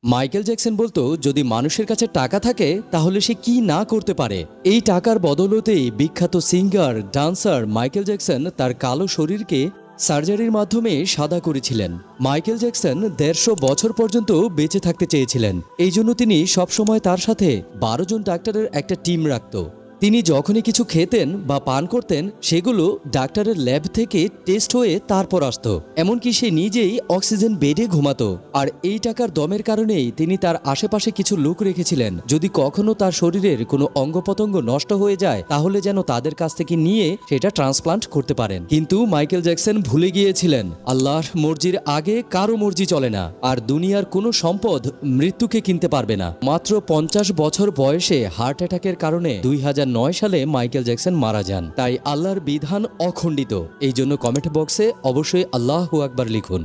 Michael Jackson বলতো, যদি মানুষের কাছে টাকা থাকে তাহলে সে কি না করতে পারে। এই টাকার বদৌলতেই বিখ্যাত সিঙ্গার ডান্সার মাইকেল জ্যাকসন তার কালো শরীরকে সার্জারির মাধ্যমে সাদা করেছিলেন। মাইকেল জ্যাকসন ১৫০ বছর পর্যন্ত বেঁচে থাকতে চেয়েছিলেন। এই জন্য তিনি সবসময় তার সাথে ১২ জন ডাক্তারের একটা টিম রাখত। তিনি যখনই কিছু খেতেন বা পান করতেন সেগুলো ডাক্তারের ল্যাব থেকে টেস্ট হয়ে তারপর আসত। এমনকি সে নিজেই অক্সিজেন বেডে ঘুমাতো। আর এই টাকার দমের কারণেই তিনি তার আশেপাশে কিছু লোক রেখেছিলেন, যদি কখনো তার শরীরের কোনো অঙ্গপ্রত্যঙ্গ নষ্ট হয়ে যায় তাহলে যেন তাদের কাছ থেকে নিয়ে সেটা ট্রান্সপ্লান্ট করতে পারেন। কিন্তু মাইকেল জ্যাকসন ভুলে গিয়েছিলেন, আল্লাহর মর্জির আগে কারো মর্জি চলে না, আর দুনিয়ার কোনো সম্পদ মৃত্যুকে কিনতে পারবে না। মাত্র ৫০ বছর বয়সে হার্ট অ্যাটাকের কারণে ২০০৯ সালে মাইকেল জ্যাকসন মারা যান। তাই আল্লাহর বিধান অখণ্ডিত। এই জন্য কমেন্ট বক্সে অবশ্যই আল্লাহু আকবার লিখুন।